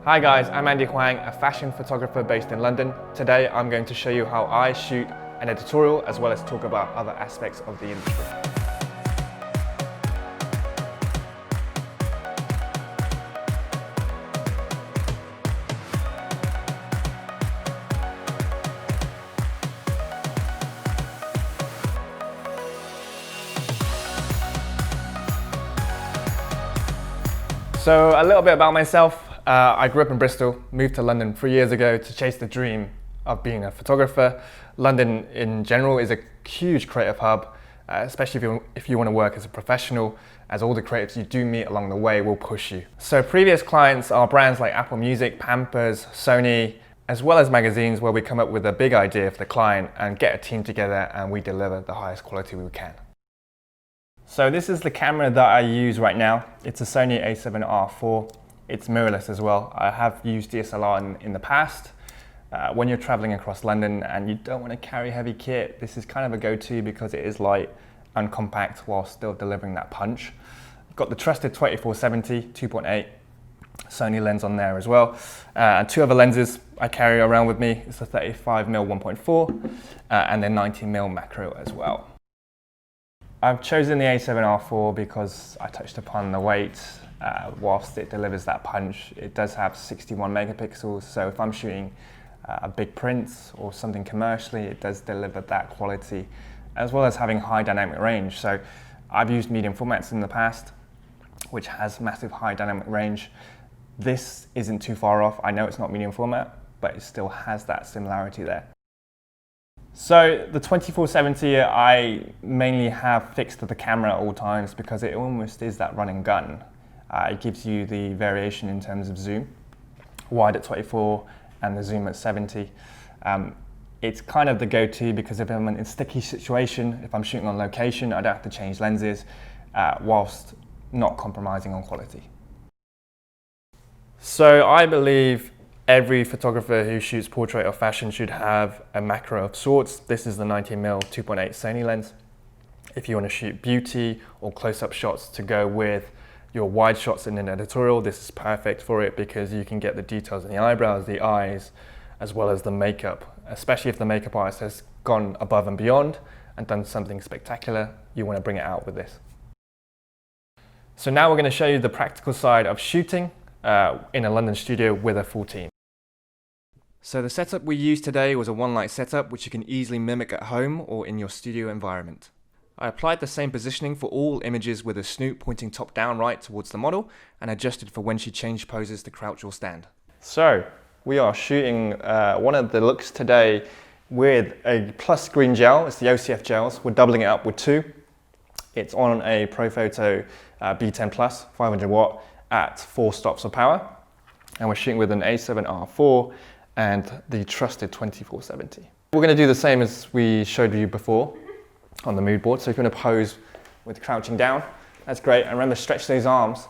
Hi guys, I'm Andy Hoang, a fashion photographer based in London. Today I'm going to show you how I shoot an editorial as well as talk about other aspects of the industry. So a little bit about myself. I grew up in Bristol, moved to London 3 years ago to chase the dream of being a photographer. London in general is a huge creative hub, especially if you want to work as a professional, as all the creatives you do meet along the way will push you. So previous clients are brands like Apple Music, Pampers, Sony, as well as magazines where we come up with a big idea for the client and get a team together and we deliver the highest quality we can. So this is the camera that I use right now. It's a Sony a7R IV. It's mirrorless as well. I have used DSLR in the past. When you're traveling across London and you don't want to carry heavy kit, this is kind of a go-to because it is light and compact while still delivering that punch. Got the trusted 24-70 2.8 Sony lens on there as well. And two other lenses I carry around with me. It's a 35mm 1.4 and then 90mm macro as well. I've chosen the a7R IV because I touched upon the weight. Whilst it delivers that punch, it does have 61 megapixels, so if I'm shooting a big print or something commercially, it does deliver that quality, as well as having high dynamic range. So I've used medium formats in the past, which has massive high dynamic range. This isn't too far off. I know it's not medium format, but it still has that similarity there. So the 24-70 I mainly have fixed to the camera at all times because it almost is that run and gun. It gives you the variation in terms of zoom, wide at 24 and the zoom at 70. It's kind of the go-to because if I'm in a sticky situation, if I'm shooting on location, I don't have to change lenses whilst not compromising on quality. So I believe every photographer who shoots portrait or fashion should have a macro of sorts. This is the 90mm 2.8 Sony lens. If you want to shoot beauty or close-up shots to go with your wide shots in an editorial, this is perfect for it because you can get the details in the eyebrows, the eyes, as well as the makeup. Especially if the makeup artist has gone above and beyond and done something spectacular, you want to bring it out with this. So now we're going to show you the practical side of shooting in a London studio with a full team. So the setup we used today was a one light setup which you can easily mimic at home or in your studio environment. I applied the same positioning for all images with a snoot pointing top down right towards the model and adjusted for when she changed poses to crouch or stand. So we are shooting one of the looks today with a plus green gel. It's the OCF gels. We're doubling it up with two. It's on a ProPhoto B10 Plus 500 watt at 4 stops of power. And we're shooting with an a7R IV and the trusted 24-70. We're going to do the same as we showed you before on the mood board. So if you want to pose with crouching down, that's great. And remember, stretch those arms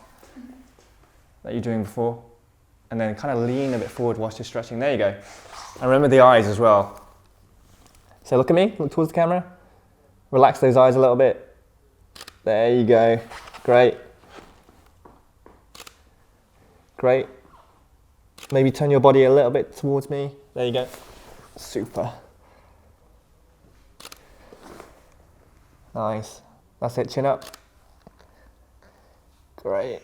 that you're doing before. And then kind of lean a bit forward whilst you're stretching. There you go. And remember the eyes as well. So look at me, look towards the camera. Relax those eyes a little bit. There you go. Great. Great. Maybe turn your body a little bit towards me. There you go. Super. Nice. That's it, chin up. Great.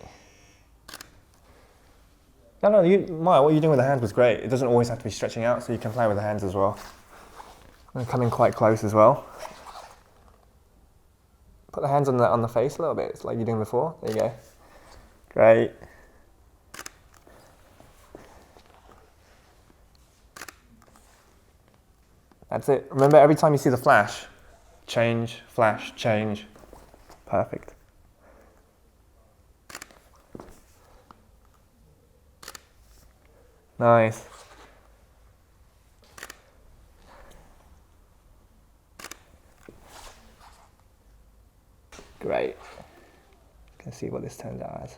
No, Maya, what you're doing with the hands was great. It doesn't always have to be stretching out, so you can play with the hands as well. And come in quite close as well. Put the hands on the face a little bit, it's like you're doing before. There you go. Great. That's it. Remember, every time you see the flash, change, flash, change. Perfect. Nice. Great. Can see what this turns out as.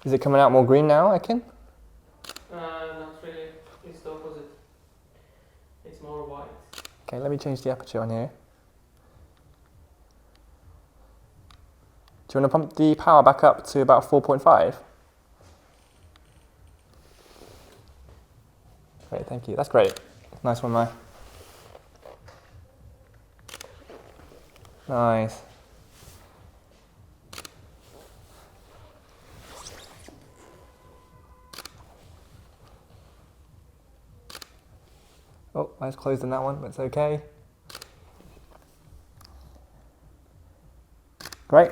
Is it coming out more green now, I reckon? Not really. It's the opposite. It's more white. Okay, let me change the aperture on here. you want to pump the power back up to about 4.5? Great, thank you. That's great. Nice one there. Nice. Oh, eyes closed on that one, but it's okay. Great.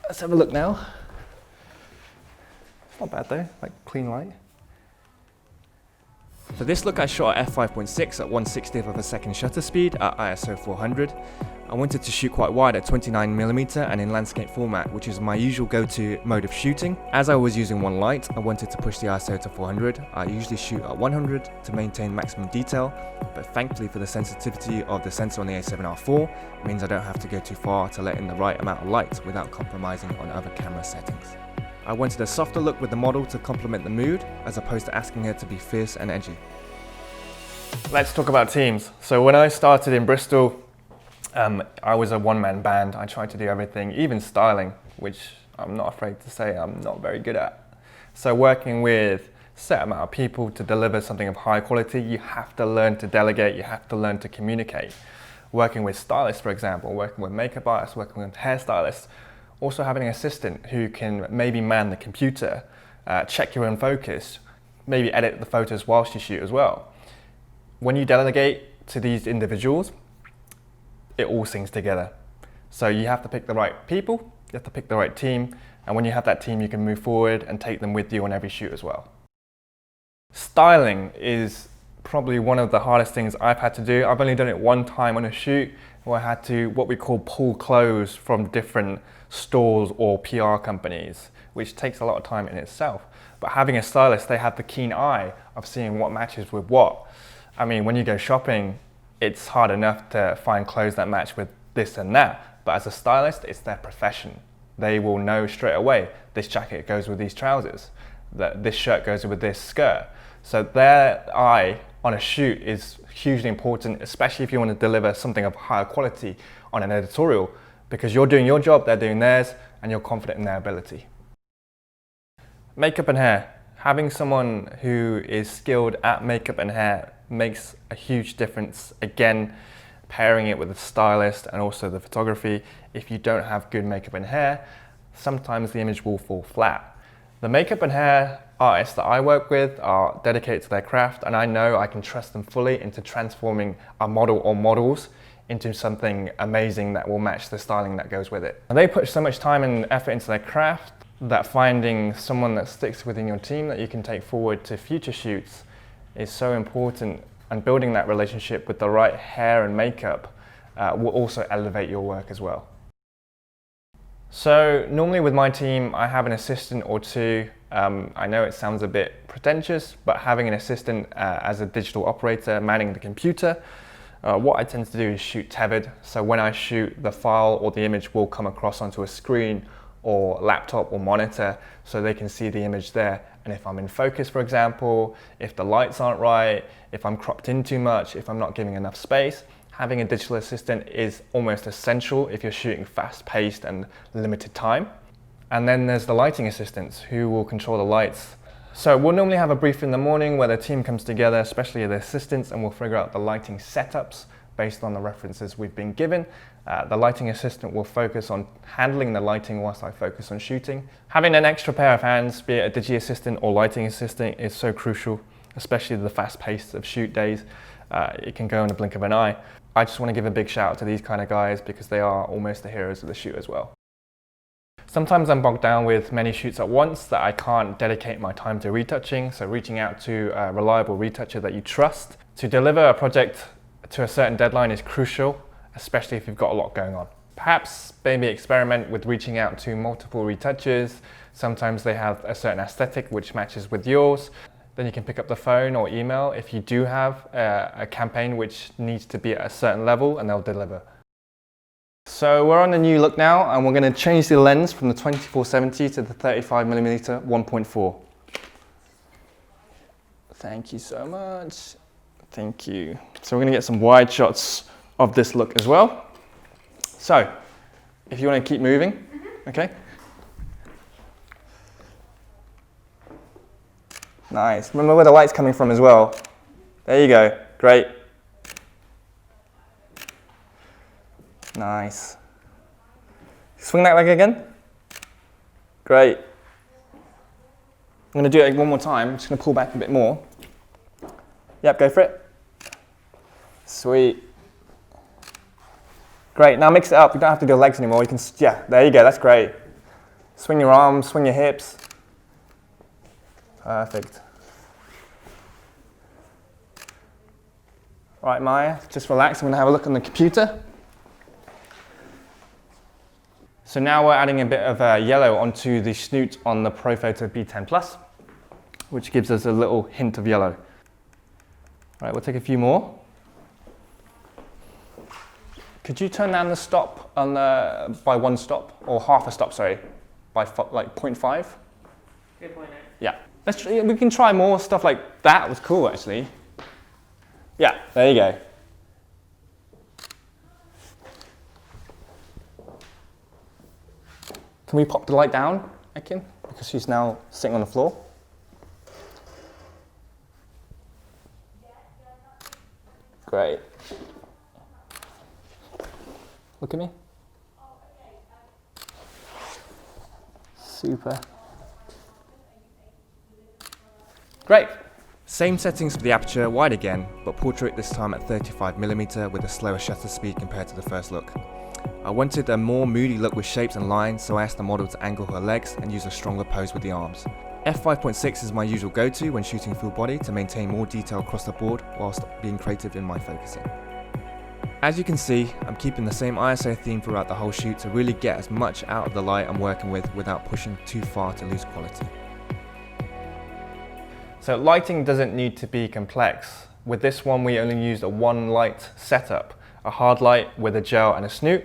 Let's have a look now. It's not bad though, like clean light. For this look, I shot at f5.6 at 1/60th of a second shutter speed at ISO 400. I wanted to shoot quite wide at 29mm and in landscape format, which is my usual go-to mode of shooting. As I was using one light, I wanted to push the ISO to 400. I usually shoot at 100 to maintain maximum detail, but thankfully for the sensitivity of the sensor on the A7R4, it means I don't have to go too far to let in the right amount of light without compromising on other camera settings. I wanted a softer look with the model to complement the mood, as opposed to asking her to be fierce and edgy. Let's talk about teams. So when I started in Bristol, I was a one-man band. I tried to do everything, even styling, which I'm not afraid to say I'm not very good at. So working with a set amount of people to deliver something of high quality, you have to learn to delegate, you have to learn to communicate. Working with stylists, for example, working with makeup artists, working with hairstylists, also having an assistant who can maybe man the computer, check your own focus, maybe edit the photos whilst you shoot as well. When you delegate to these individuals, it all sings together. So you have to pick the right people, you have to pick the right team, and when you have that team, you can move forward and take them with you on every shoot as well. Styling is probably one of the hardest things I've had to do. I've only done it one time on a shoot where I had to, what we call, pull clothes from different stores or PR companies, which takes a lot of time in itself. But having a stylist, they have the keen eye of seeing what matches with what. I mean, when you go shopping, it's hard enough to find clothes that match with this and that, but as a stylist, it's their profession. They will know straight away, this jacket goes with these trousers, that this shirt goes with this skirt. So their eye on a shoot is hugely important, especially if you want to deliver something of higher quality on an editorial, because you're doing your job, they're doing theirs, and you're confident in their ability. Makeup and hair. Having someone who is skilled at makeup and hair makes a huge difference. Again, pairing it with a stylist and also the photography. If you don't have good makeup and hair, sometimes the image will fall flat. The makeup and hair artists that I work with are dedicated to their craft, and I know I can trust them fully into transforming a model or models into something amazing that will match the styling that goes with it. And they put so much time and effort into their craft that finding someone that sticks within your team that you can take forward to future shoots is so important, and building that relationship with the right hair and makeup will also elevate your work as well. So normally with my team, I have an assistant or two. I know it sounds a bit pretentious, but having an assistant as a digital operator manning the computer, what I tend to do is shoot tethered. So when I shoot, the file or the image will come across onto a screen or laptop or monitor so they can see the image there. And if I'm in focus, for example, if the lights aren't right, if I'm cropped in too much, if I'm not giving enough space, having a digital assistant is almost essential if you're shooting fast-paced and limited time. And then there's the lighting assistants who will control the lights. So we'll normally have a brief in the morning where the team comes together, especially the assistants, and we'll figure out the lighting setups based on the references we've been given. The lighting assistant will focus on handling the lighting whilst I focus on shooting. Having an extra pair of hands, be it a digi assistant or lighting assistant, is so crucial, especially the fast pace of shoot days. It can go in a blink of an eye. I just want to give a big shout out to these kind of guys because they are almost the heroes of the shoot as well. Sometimes I'm bogged down with many shoots at once that I can't dedicate my time to retouching, so reaching out to a reliable retoucher that you trust to deliver a project to a certain deadline is crucial, especially if you've got a lot going on. Perhaps maybe experiment with reaching out to multiple retouchers. Sometimes they have a certain aesthetic which matches with yours. Then you can pick up the phone or email if you do have a campaign which needs to be at a certain level, and they'll deliver. So we're on a new look now, and we're going to change the lens from the 24-70 to the 35mm 1.4. Thank you so much. Thank you. So we're going to get some wide shots of this look as well. So if you want to keep moving, okay? Nice. Remember where the light's coming from as well. There you go. Great. Nice. Swing that leg again. Great. I'm going to do it one more time. I'm just going to pull back a bit more. Yep, go for it. Sweet. Great. Now mix it up. You don't have to do legs anymore. You can, yeah, there you go. That's great. Swing your arms, swing your hips. Perfect. All right, Maya, just relax. I'm going to have a look on the computer. So now we're adding a bit of yellow onto the snoot on the ProPhoto B10 Plus, which gives us a little hint of yellow. All right, we'll take a few more. Could you turn down the stop on by 1 stop, or half a stop, sorry, by like 0.5? 3.8. Yeah. We can try more stuff like that. It was cool, actually. Yeah, there you go. Can we pop the light down, Ekin? Because she's now sitting on the floor. Great. Look at me. Super. Great. Same settings for the aperture, wide again, but portrait this time at 35mm with a slower shutter speed compared to the first look. I wanted a more moody look with shapes and lines, so I asked the model to angle her legs and use a stronger pose with the arms. f5.6 is my usual go-to when shooting full body to maintain more detail across the board whilst being creative in my focusing. As you can see, I'm keeping the same ISO theme throughout the whole shoot to really get as much out of the light I'm working with without pushing too far to lose quality. So lighting doesn't need to be complex. With this one we only used a 1 light setup, a hard light with a gel and a snoot.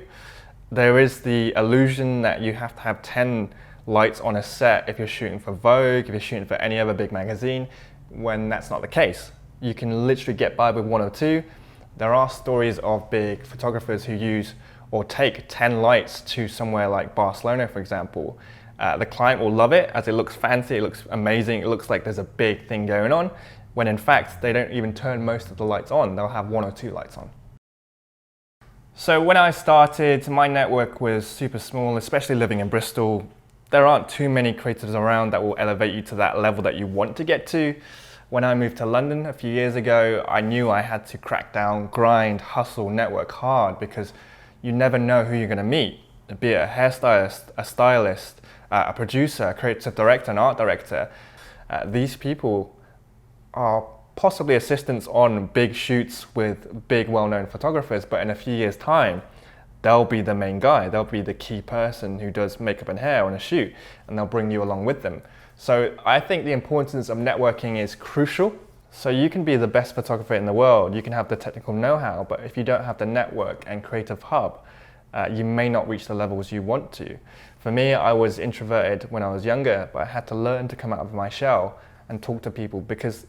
There is the illusion that you have to have 10 lights on a set if you're shooting for Vogue, if you're shooting for any other big magazine, when that's not the case. You can literally get by with 1 or 2. There are stories of big photographers who use or take 10 lights to somewhere like Barcelona, for example. The client will love it as it looks fancy, it looks amazing, it looks like there's a big thing going on, when in fact they don't even turn most of the lights on, they'll have 1 or 2 lights on. So when I started, my network was super small, especially living in Bristol. There aren't too many creatives around that will elevate you to that level that you want to get to. When I moved to London a few years ago, I knew I had to crack down, grind, hustle, network hard, because you never know who you're going to meet, be it a hairstylist, a stylist, a producer, a creative director, an art director. These people are possibly assistants on big shoots with big well-known photographers, but in a few years' time, they'll be the main guy. They'll be the key person who does makeup and hair on a shoot, and they'll bring you along with them. So I think the importance of networking is crucial. So you can be the best photographer in the world, you can have the technical know-how, but if you don't have the network and creative hub, you may not reach the levels you want to. For me, I was introverted when I was younger, but I had to learn to come out of my shell and talk to people, because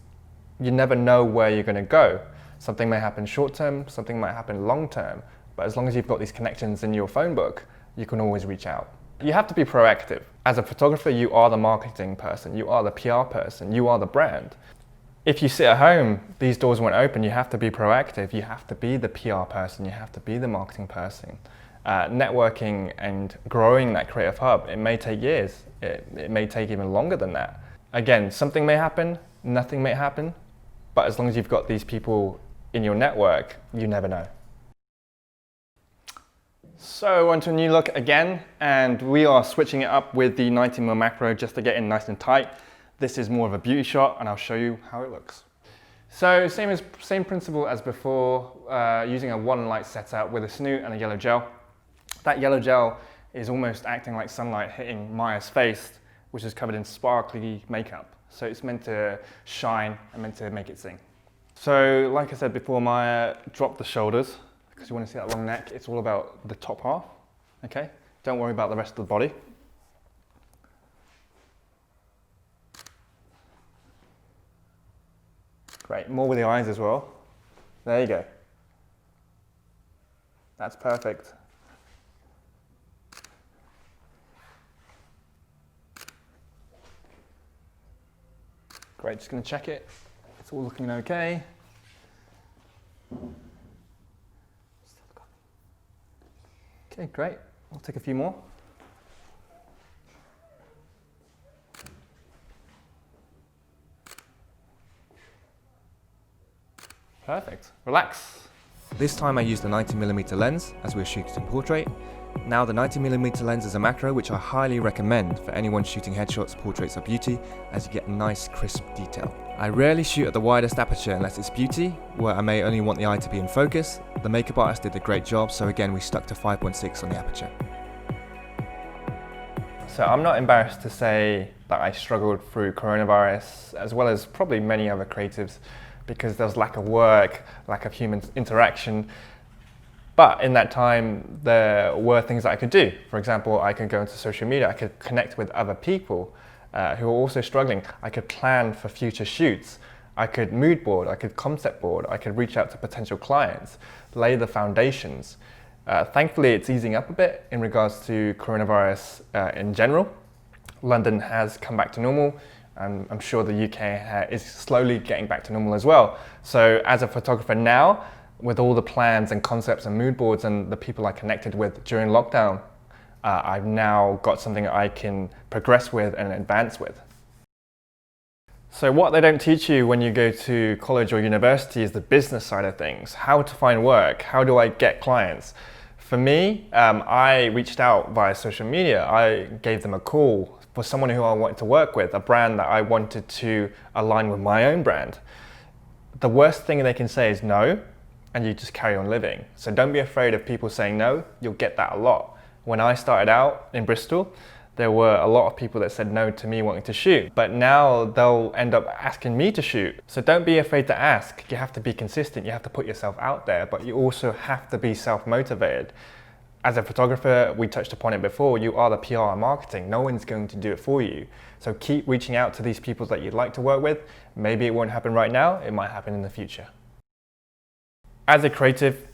you never know where you're going to go. Something may happen short term, something might happen long term, but as long as you've got these connections in your phone book, you can always reach out. You have to be proactive. As a photographer, you are the marketing person, you are the PR person, you are the brand. If you sit at home, these doors won't open. You have to be proactive, you have to be the PR person, you have to be the marketing person. Networking and growing that creative hub, it may take years, it may take even longer than that. Again, something may happen, nothing may happen, but as long as you've got these people in your network, you never know. So onto a new look again, and we are switching it up with the 90mm macro just to get in nice and tight. This is more of a beauty shot, and I'll show you how it looks. So same principle as before, using a 1 light setup with a snoot and a yellow gel. That yellow gel is almost acting like sunlight hitting Maya's face, which is covered in sparkly makeup. So it's meant to shine and meant to make it sing. So like I said before, Maya, drop the shoulders, because you want to see that long neck. It's all about the top half, okay? Don't worry about the rest of the body. Great, more with the eyes as well. There you go. That's perfect. Great, just gonna check it. It's all looking okay. Okay, great. I'll take a few more. Perfect. Relax. This time I used a 90mm lens as we were shooting in portrait. Now the 90mm lens is a macro which I highly recommend for anyone shooting headshots, portraits or beauty, as you get nice crisp detail. I rarely shoot at the widest aperture unless it's beauty, where I may only want the eye to be in focus. The makeup artist did a great job, so again we stuck to 5.6 on the aperture. So I'm not embarrassed to say that I struggled through coronavirus, as well as probably many other creatives, because there was lack of work, lack of human interaction. But in that time, there were things that I could do. For example, I could go into social media, I could connect with other people who are also struggling. I could plan for future shoots. I could mood board, I could concept board, I could reach out to potential clients, lay the foundations. Thankfully, it's easing up a bit in regards to coronavirus in general. London has come back to normal. And I'm sure the UK is slowly getting back to normal as well. So as a photographer now, with all the plans and concepts and mood boards and the people I connected with during lockdown, I've now got something I can progress with and advance with. So what they don't teach you when you go to college or university is the business side of things. How to find work, how do I get clients? For me, I reached out via social media. I gave them a call for someone who I wanted to work with, a brand that I wanted to align with my own brand. The worst thing they can say is no, and you just carry on living. So don't be afraid of people saying no, you'll get that a lot. When I started out in Bristol, there were a lot of people that said no to me wanting to shoot, but now they'll end up asking me to shoot. So don't be afraid to ask. You have to be consistent, you have to put yourself out there, but you also have to be self-motivated. As a photographer, we touched upon it before, you are the PR and marketing. No one's going to do it for you. So keep reaching out to these people that you'd like to work with. Maybe it won't happen right now, it might happen in the future. As a creative,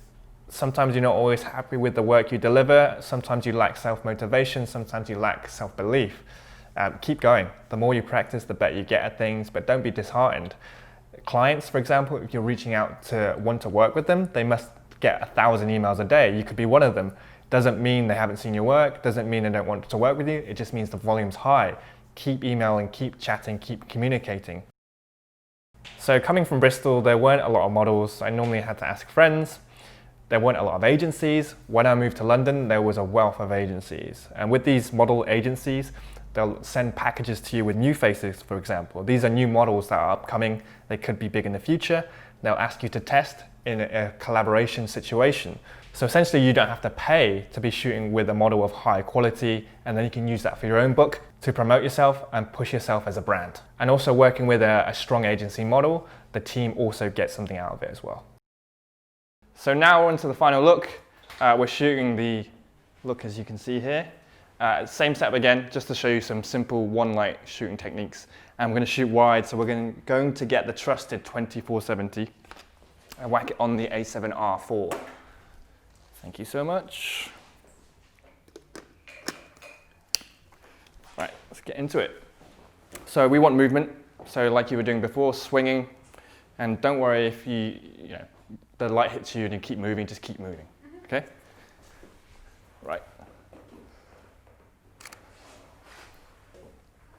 sometimes you're not always happy with the work you deliver. Sometimes you lack self-motivation, sometimes you lack self-belief. Keep going. The more you practice, the better you get at things, but don't be disheartened. Clients, for example, if you're reaching out to want to work with them, they must get 1,000 emails a day. You could be one of them. Doesn't mean they haven't seen your work, doesn't mean they don't want to work with you, it just means the volume's high. Keep emailing, keep chatting, keep communicating. So coming from Bristol, there weren't a lot of models. I normally had to ask friends. There weren't a lot of agencies. When I moved to London, there was a wealth of agencies. And with these model agencies, they'll send packages to you with new faces, for example. These are new models that are upcoming. They could be big in the future. They'll ask you to test in a collaboration situation. So essentially you don't have to pay to be shooting with a model of high quality, and then you can use that for your own book to promote yourself and push yourself as a brand. And also working with a strong agency model, the team also gets something out of it as well. So now we're on to the final look. We're shooting the look as you can see here. Same setup again, just to show you some simple one light shooting techniques. And we're going to shoot wide, so we're going to get the trusted 24-70 and whack it on the A7R4. Thank you so much. Right, let's get into it. So we want movement. So like you were doing before, swinging. And don't worry if the light hits you and you keep moving, just keep moving, okay? Right.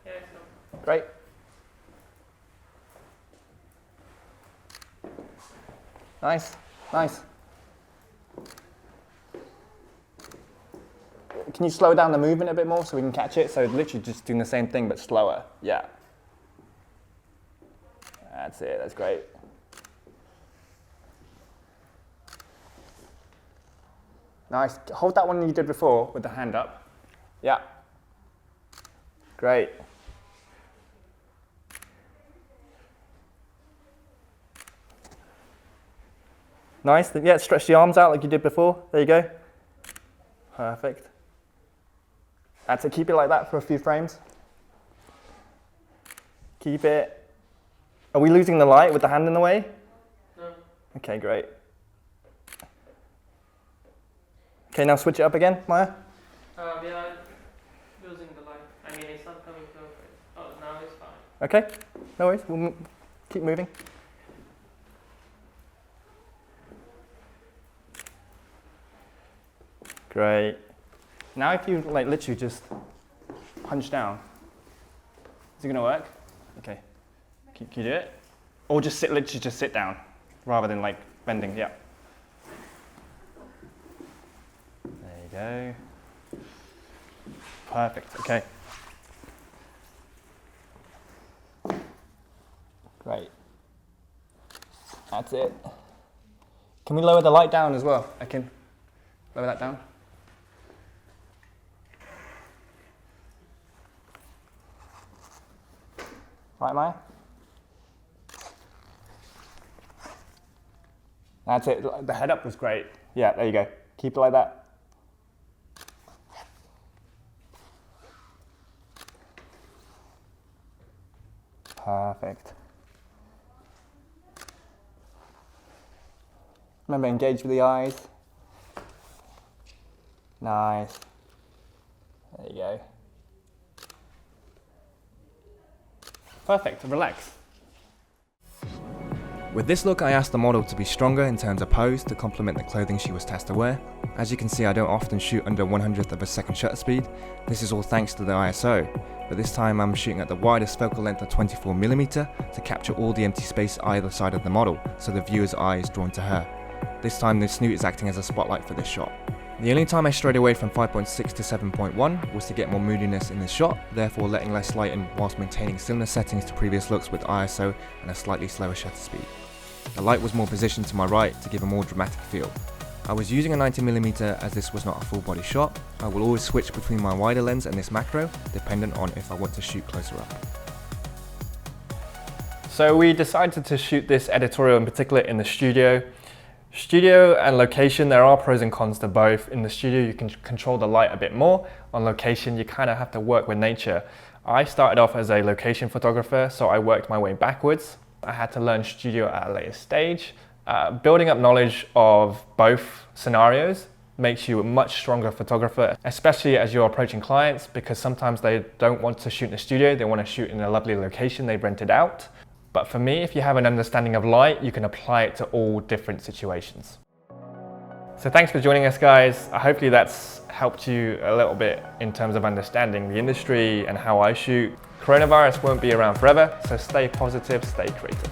Yeah, Great. Nice, nice. Can you slow down the movement a bit more so we can catch it? So literally just doing the same thing but slower. Yeah. That's it, that's great. Nice. Hold that one you did before with the hand up. Yeah. Great. Nice. Yeah, stretch the arms out like you did before. There you go. Perfect. That's it. Keep it like that for a few frames. Keep it. Are we losing the light with the hand in the way? No. Okay, great. Okay, now switch it up again, Maya. We are losing the light. I mean, it's not coming perfect. Oh, now it's fine. Okay. no worries, we'll keep moving. Great. Now if you like literally just punch down, is it gonna work? Okay, can you do it? Or just sit, literally just sit down, rather than like bending, yeah. There you go. Perfect, okay. Great. That's it. Can we lower the light down as well? I can lower that down. Right, Maya? That's it. The head up was great. Yeah, there you go. Keep it like that. Perfect. Remember, engage with the eyes. Nice. There you go. Perfect, relax. With this look, I asked the model to be stronger in terms of pose to complement the clothing she was tasked to wear. As you can see, I don't often shoot under 1/100th of a second shutter speed. This is all thanks to the ISO, but this time I'm shooting at the widest focal length of 24mm to capture all the empty space either side of the model, so the viewer's eye is drawn to her. This time the snoot is acting as a spotlight for this shot. The only time I strayed away from 5.6 to 7.1 was to get more moodiness in this shot, therefore letting less light in whilst maintaining similar settings to previous looks with ISO and a slightly slower shutter speed. The light was more positioned to my right to give a more dramatic feel. I was using a 90mm as this was not a full body shot. I will always switch between my wider lens and this macro, dependent on if I want to shoot closer up. So we decided to shoot this editorial in particular in the studio. Studio and location, there are pros and cons to both. In the studio you can control the light a bit more. On location you kind of have to work with nature. I started off as a location photographer, so I worked my way backwards. I had to learn studio at a later stage. Building up knowledge of both scenarios makes you a much stronger photographer, especially as you're approaching clients, because sometimes they don't want to shoot in the studio, they want to shoot in a lovely location they've rented out. But for me, if you have an understanding of light, you can apply it to all different situations. So thanks for joining us, guys. Hopefully that's helped you a little bit in terms of understanding the industry and how I shoot. Coronavirus won't be around forever, so stay positive, stay creative.